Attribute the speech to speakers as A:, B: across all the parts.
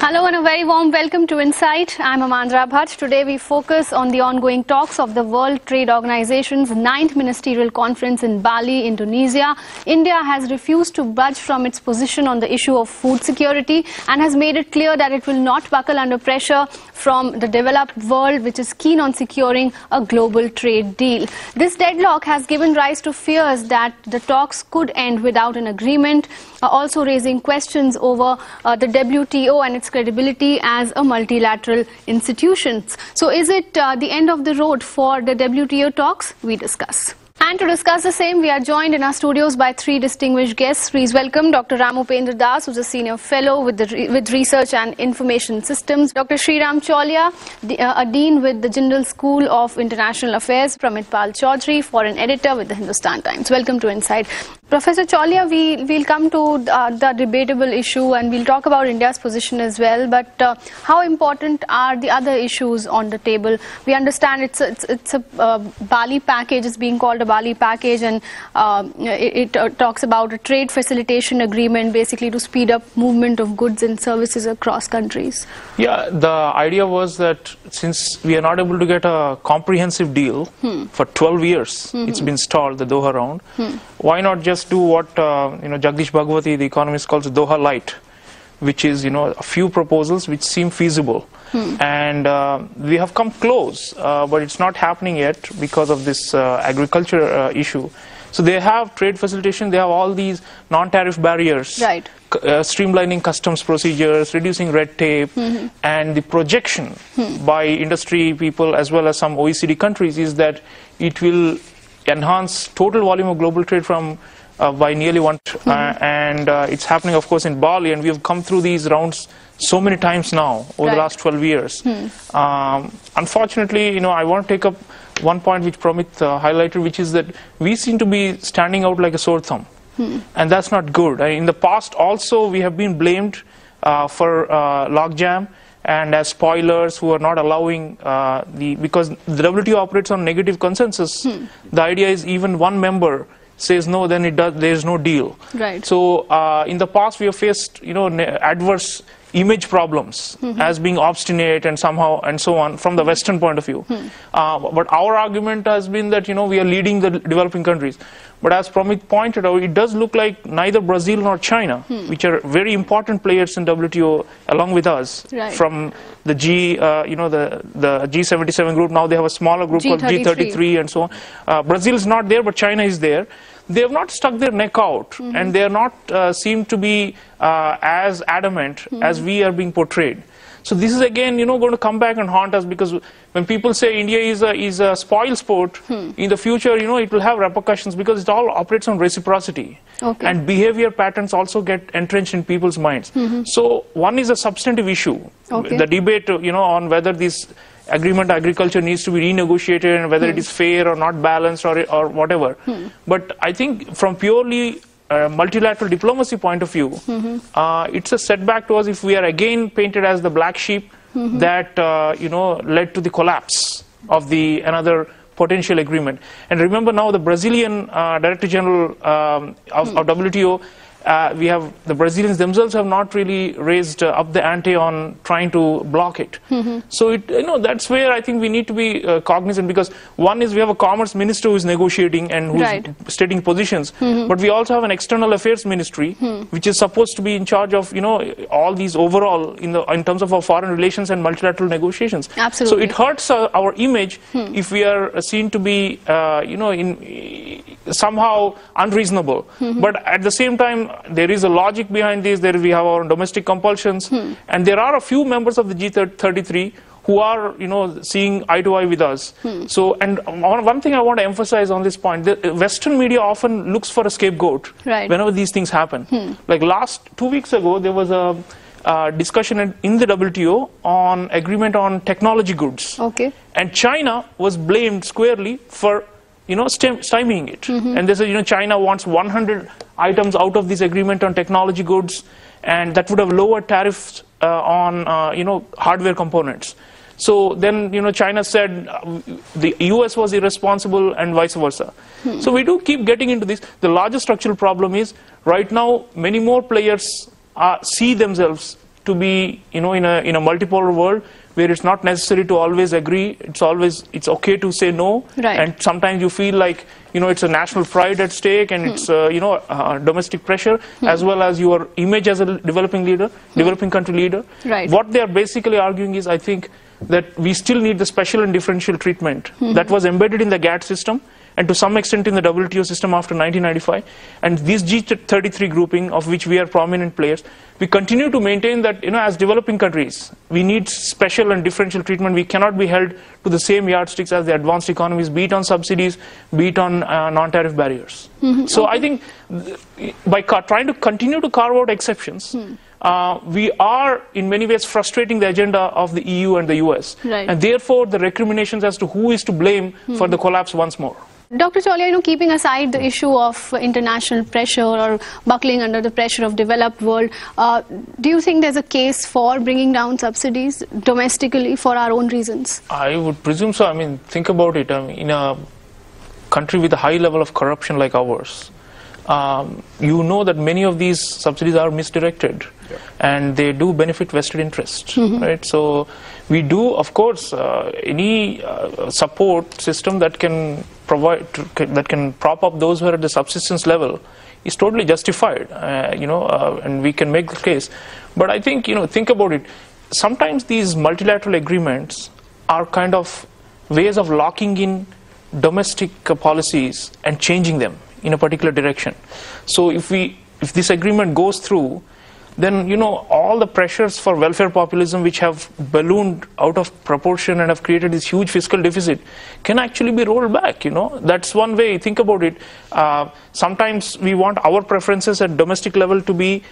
A: Hello and a very warm welcome to Insight. I'm Amandra Bhatt. Today we focus on the ongoing talks of the World Trade Organization's 9th Ministerial Conference in Bali, Indonesia. India has refused to budge from its position on the issue of food security and has made it clear that it will not buckle under pressure from the developed world, which is keen on securing a global trade deal. This deadlock has given rise to fears that the talks could end without an agreement, also raising questions over the WTO and its credibility as a multilateral institution. So is it the end of the road for the WTO talks? We discuss. And to discuss the same, we are joined in our studios by three distinguished guests. Please welcome Dr. Ramupendra Das, who's a senior fellow with Research and Information Systems. Dr. Sreeram Chaulia, a dean with the Jindal School of International Affairs. Pramit-Pal Chaudhary, foreign editor with the Hindustan Times. Welcome to Inside. Professor Chaulia, we'll come to the debatable issue and we'll talk about India's position as well. But how important are the other issues on the table? We understand it's a Bali package. It's being called a Bali package, and it talks about a trade facilitation agreement, basically to speed up movement of goods and services across countries. Yeah,
B: the idea was that since we are not able to get a comprehensive deal for 12 years, it's been stalled, the Doha Round. Why not just do what Jagdish Bhagwati, the economist, calls Doha Lite, which is a few proposals which seem feasible, and we have come close, but it's not happening yet because of this agriculture issue. So they have trade facilitation, they have all these non-tariff barriers,
A: right.
B: Streamlining customs procedures, reducing red tape, and the projection by industry people as well as some OECD countries is that it will enhance total volume of global trade from by nearly one, and it's happening, of course, in Bali, and we have come through these rounds so many times now over the last 12 years. Unfortunately, I want to take up one point which Pramit highlighted, which is that we seem to be standing out like a sore thumb, and that's not good. In the past also we have been blamed for logjam and as spoilers who are not allowing because the WTO operates on negative consensus. The idea is even one member says no, then there is no deal.
A: Right.
B: So in the past we have faced adverse image problems as being obstinate and somehow and so on from the Western point of view. But our argument has been that we are leading the developing countries. But as Pramit pointed out, it does look like neither Brazil nor China, which are very important players in WTO along with us, from the the G77 group. Now they have a smaller group called G33 and so on. Brazil is not there, but China is there. They have not stuck their neck out, and they are not seem to be as adamant as we are being portrayed. So this is again, going to come back and haunt us, because when people say India is a spoil sport, in the future, it will have repercussions, because it all operates on reciprocity.
A: Okay.
B: And behavior patterns also get entrenched in people's minds. So one is a substantive issue, the debate, on whether this agreement agriculture needs to be renegotiated and whether it is fair or not balanced or whatever. But I think from purely multilateral diplomacy point of view, it's a setback to us if we are again painted as the black sheep that led to the collapse of another potential agreement. And remember now the Brazilian Director General of WTO, the Brazilians themselves have not really raised up the ante on trying to block it. So that's where I think we need to be cognizant, because one is we have a commerce minister who is negotiating and who is stating positions, but we also have an external affairs ministry which is supposed to be in charge of all these overall in terms of our foreign relations and multilateral negotiations.
A: Absolutely.
B: So it hurts our image if we are seen to be somehow unreasonable. But at the same time, there is a logic behind this. We have our domestic compulsions, and there are a few members of the G33 who are, seeing eye to eye with us. So, and one thing I want to emphasize on this point: the Western media often looks for a scapegoat whenever these things happen. Like 2 weeks ago, there was a discussion in the WTO on agreement on technology goods, and China was blamed squarely for stymieing it. And they said, China wants 100 items out of this agreement on technology goods, and that would have lowered tariffs on, hardware components. So then, China said the US was irresponsible and vice versa. So we do keep getting into this. The larger structural problem is right now many more players see themselves to be, in a multipolar world where it's not necessary to always agree. It's okay to say no.
A: Right.
B: And sometimes you feel like, it's a national pride at stake, and it's, domestic pressure, as well as your image as a developing country leader.
A: Right.
B: What they are basically arguing is, I think, that we still need the special and differential treatment that was embedded in the GATT system, and to some extent in the WTO system after 1995. And this G33 grouping, of which we are prominent players, we continue to maintain that, as developing countries, we need special and differential treatment. We cannot be held to the same yardsticks as the advanced economies, be it on subsidies, be it on non-tariff barriers. So I think by trying to continue to carve out exceptions, we are in many ways frustrating the agenda of the EU and the US.
A: Right.
B: And therefore the recriminations as to who is to blame for the collapse once more.
A: Dr. Chaulia, keeping aside the issue of international pressure or buckling under the pressure of developed world, do you think there's a case for bringing down subsidies domestically for our own reasons?
B: I would presume so. I mean, think about it. In a country with a high level of corruption like ours, you know that many of these subsidies are misdirected, and they do benefit vested interests, right? So we do, of course, any support system that can that can prop up those who are at the subsistence level is totally justified, and we can make the case. But I think, think about it. Sometimes these multilateral agreements are kind of ways of locking in domestic policies and changing them in a particular direction. So if this agreement goes through, then all the pressures for welfare populism, which have ballooned out of proportion and have created this huge fiscal deficit, can actually be rolled back. That's one way. Think about it. Sometimes we want our preferences at domestic level to be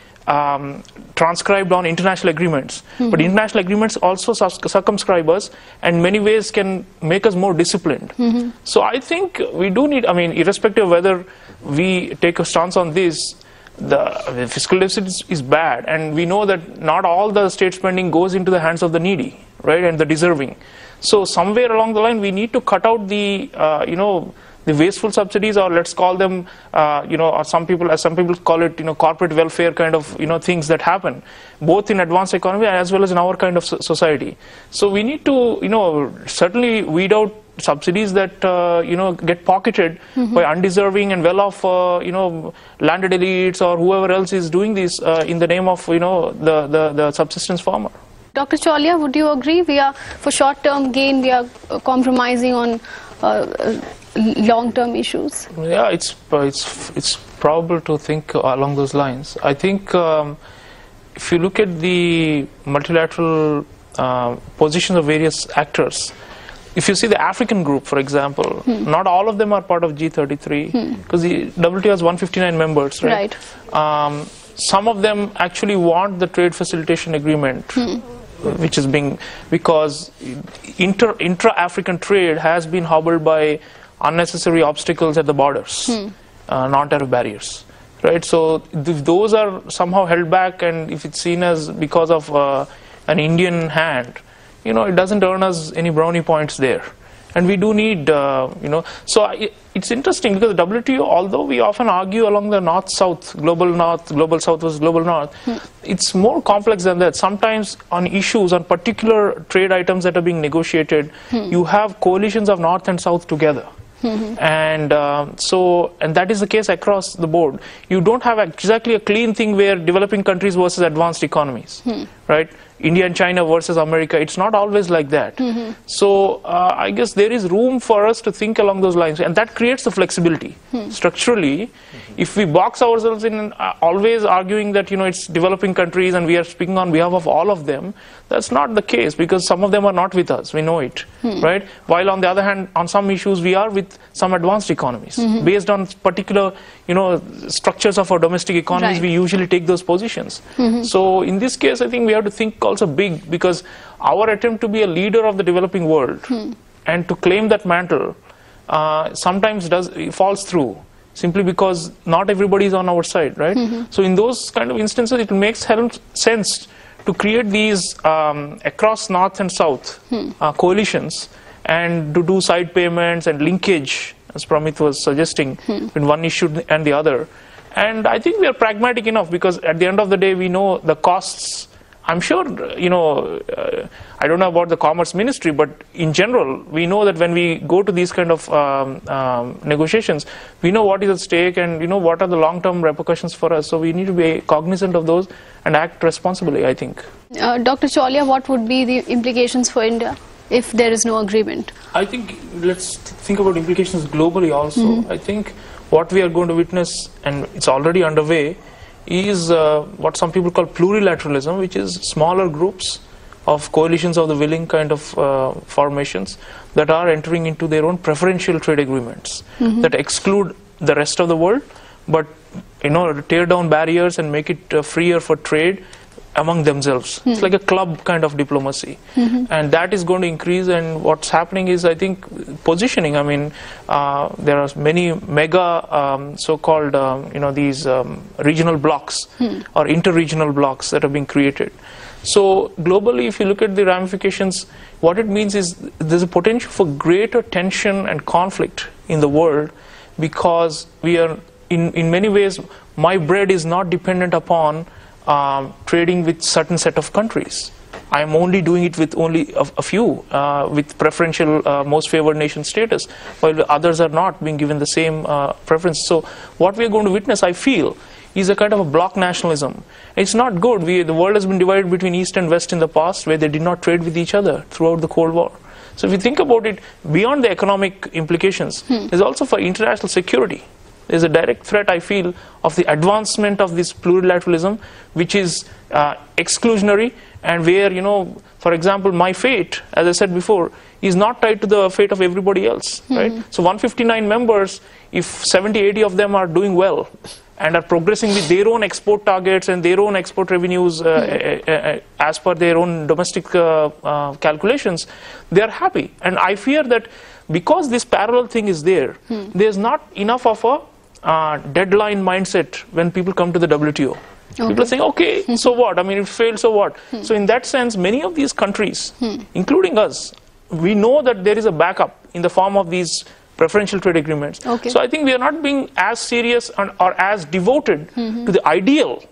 B: transcribed on international agreements, but international agreements also circumscribe us, and in many ways can make us more disciplined. So I think we do need, irrespective of whether we take a stance on this, the fiscal deficit is bad, and we know that not all the state spending goes into the hands of the needy, right, and the deserving. So somewhere along the line, we need to cut out the the wasteful subsidies, or let's call them or some people call it corporate welfare kind of things that happen both in advanced economy as well as in our kind of society. So we need to certainly weed out subsidies that get pocketed by undeserving and well-off landed elites or whoever else is doing this in the name of the subsistence farmer.
A: Dr. Chaulia, would you agree we are, for short-term gain, we are compromising on long-term issues?
B: Yeah, it's probable to think along those lines. I think if you look at the multilateral positions of various actors, if you see the African group, for example, not all of them are part of G33, because the WTO has 159 members, right? Some of them actually want the trade facilitation agreement, which is being, because intra-African trade has been hobbled by unnecessary obstacles at the borders, non-tariff barriers, right? So if those are somehow held back, and if it's seen as because of an Indian hand, it doesn't earn us any brownie points there. And we do need, so it's interesting because the WTO, although we often argue along the north-south, global south versus global north, it's more complex than that. Sometimes on issues, on particular trade items that are being negotiated, you have coalitions of north and south together. And and that is the case across the board. You don't have exactly a clean thing where developing countries versus advanced economies, right? India and China versus America. It's not always like that. So I guess there is room for us to think along those lines, and that creates the flexibility. Structurally, if we box ourselves in always arguing that it's developing countries and we are speaking on behalf of all of them, that's not the case, because some of them are not with us. We know it, right? While on the other hand, on some issues we are with some advanced economies based on particular structures of our domestic economies. We usually take those positions. So in this case, I think we have to think also big, because our attempt to be a leader of the developing world and to claim that mantle sometimes falls through, simply because not everybody is on our side, right? So in those kind of instances, it makes sense to create these across north and south coalitions, and to do side payments and linkage, as Pramit was suggesting, between one issue and the other. And I think we are pragmatic enough, because at the end of the day, we know the costs I'm sure, I don't know about the Commerce Ministry, but in general, we know that when we go to these kind of negotiations, we know what is at stake and what are the long-term repercussions for us. So we need to be cognizant of those and act responsibly, I think.
A: Dr. Chaulia, what would be the implications for India if there is no agreement?
B: I think let's think about implications globally also. I think what we are going to witness, and it's already underway, is what some people call plurilateralism, which is smaller groups of coalitions of the willing kind of formations that are entering into their own preferential trade agreements that exclude the rest of the world, but tear down barriers and make it freer for trade among themselves. It's like a club kind of diplomacy, and that is going to increase. And what's happening is, I think, positioning. I mean, there are many mega so-called these regional blocs or inter-regional blocs that are being created. So globally, if you look at the ramifications, what it means is there's a potential for greater tension and conflict in the world, because we are in many ways, my bread is not dependent upon trading with certain set of countries. I am only doing it with only a few, with preferential most favored nation status, while the others are not being given the same preference. So what we are going to witness, I feel, is a kind of a bloc nationalism. It's not good. The world has been divided between East and West in the past, where they did not trade with each other throughout the Cold War. So if you think about it, beyond the economic implications, there's also for international security. There's a direct threat, I feel, of the advancement of this plurilateralism, which is exclusionary, and where, for example, my fate, as I said before, is not tied to the fate of everybody else, right? So 159 members, if 70, 80 of them are doing well and are progressing with their own export targets and their own export revenues as per their own domestic calculations, they are happy. And I fear that because this parallel thing is there, there's not enough of a deadline mindset when people come to the WTO. People are saying, okay, so what? I mean, it failed, so what? So in that sense, many of these countries, including us, we know that there is a backup in the form of these preferential trade agreements. So I think we are not being as serious or as devoted to the ideal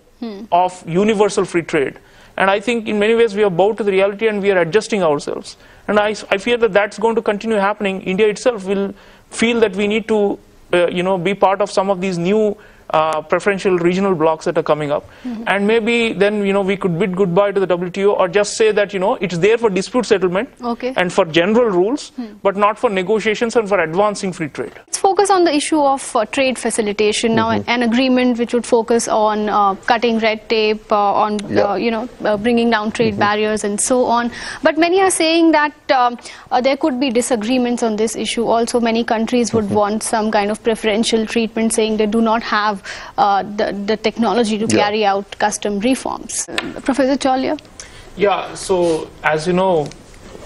B: of universal free trade. And I think in many ways we are bowed to the reality and we are adjusting ourselves. And I fear that that's going to continue happening. India itself will feel that we need to be part of some of these new preferential regional blocs that are coming up, and maybe then we could bid goodbye to the WTO, or just say that it's there for dispute settlement and for general rules, but not for negotiations and for advancing free trade.
A: Let's focus on the issue of trade facilitation now. An agreement which would focus on cutting red tape, on bringing down trade barriers and so on. But many are saying that there could be disagreements on this issue. Also, many countries would want some kind of preferential treatment, saying they do not have the technology to carry out custom reforms. Professor Chaulia?
B: Yeah, so as you know,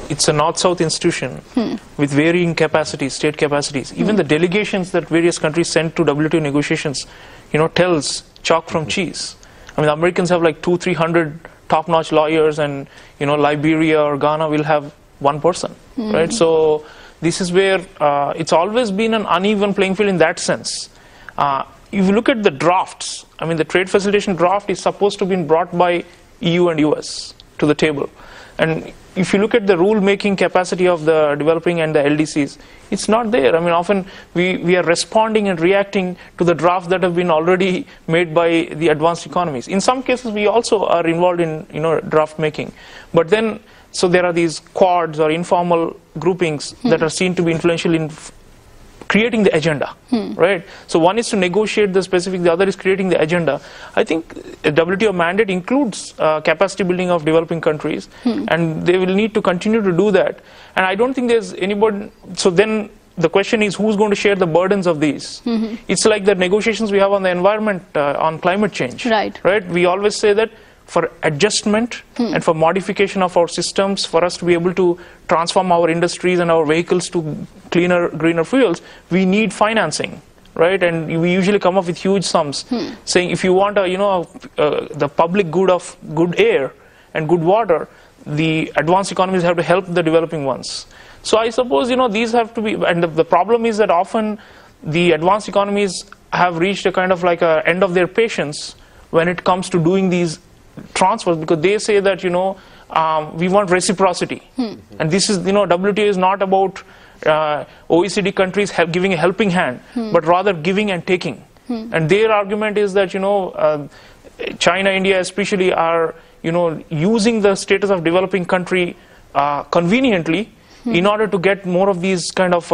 B: it's a north-south institution with varying capacities, state capacities. Even the delegations that various countries send to WTO negotiations, tells chalk from cheese. I mean, the Americans have like 200-300 top-notch lawyers, and Liberia or Ghana will have one person, right? So this is where it's always been an uneven playing field in that sense. If you look at the drafts, I mean, the trade facilitation draft is supposed to be brought by EU and US to the table. And if you look at the rule-making capacity of the developing and the LDCs, it's not there. I mean, often we are responding and reacting to the drafts that have been already made by the advanced economies. In some cases, we also are involved in, draft making. But then, so there are these quads or informal groupings that are seen to be influential in creating the agenda, right? So one is to negotiate the specific, the other is creating the agenda. I think a WTO mandate includes capacity building of developing countries, and they will need to continue to do that. And I don't think there's anybody, so then the question is, who's going to share the burdens of these? It's like the negotiations we have on the environment, on climate change, right? We always say that for adjustment and for modification of our systems, for us to be able to transform our industries and our vehicles to cleaner, greener fuels, we need financing, right? And we usually come up with huge sums, saying if you want the public good of good air and good water, the advanced economies have to help the developing ones. So I suppose these have to be, and the problem is that often the advanced economies have reached a kind of like a end of their patience when it comes to doing these transfers, because they say that, you know, we want reciprocity. And this is, you know, WTO is not about OECD countries giving a helping hand, but rather giving and taking. And their argument is that, you know, China, India especially are, you know, using the status of developing country conveniently in order to get more of these kind of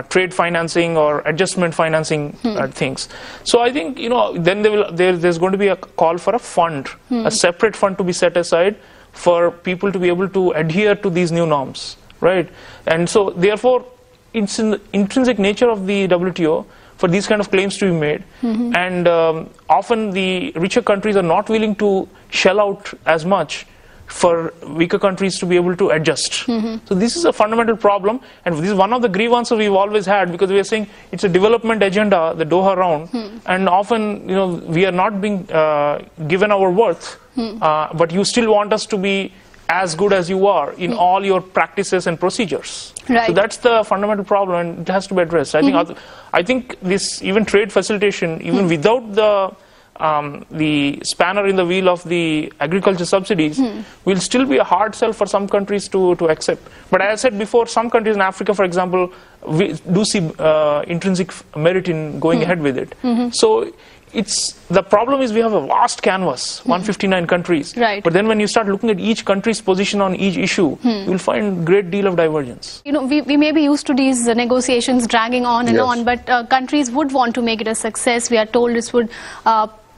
B: trade financing or adjustment financing things. So I think, you know, then there's going to be a call for a fund, a separate fund to be set aside for people to be able to adhere to these new norms, right? And so therefore it's in the intrinsic nature of the WTO for these kind of claims to be made, and often the richer countries are not willing to shell out as much for weaker countries to be able to adjust. So this is a fundamental problem, and this is one of the grievances we've always had, because we are saying it's a development agenda, the Doha Round, and often, you know, we are not being given our worth, but you still want us to be as good as you are in all your practices and procedures. Right. So that's the fundamental problem, and it has to be addressed. I think this, even trade facilitation, even without the spanner in the wheel of the agriculture subsidies, will still be a hard sell for some countries to accept. But as I said before, some countries in Africa, for example, we do see intrinsic merit in going ahead with it. So the problem is we have a vast canvas, 159 countries. Right. But then when you start looking at each country's position on each issue, you'll find a great deal of divergence.
A: You know, we may be used to these negotiations dragging on and on, but countries would want to make it a success. We are told this would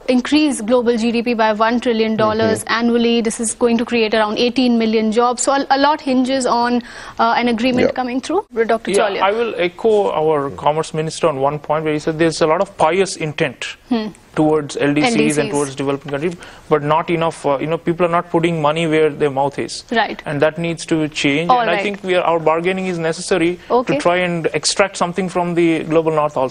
A: increase global GDP by $1 trillion annually. This is going to create around 18 million jobs. So a lot hinges on an agreement coming through. Dr. Chaulia.
B: I will echo our Commerce Minister on one point where he said there's a lot of pious intent towards LDCs and towards developing countries, but not enough, you know, people are not putting money where their mouth is. Right. And that needs to change. I think our bargaining is necessary to try and extract something from the global north also.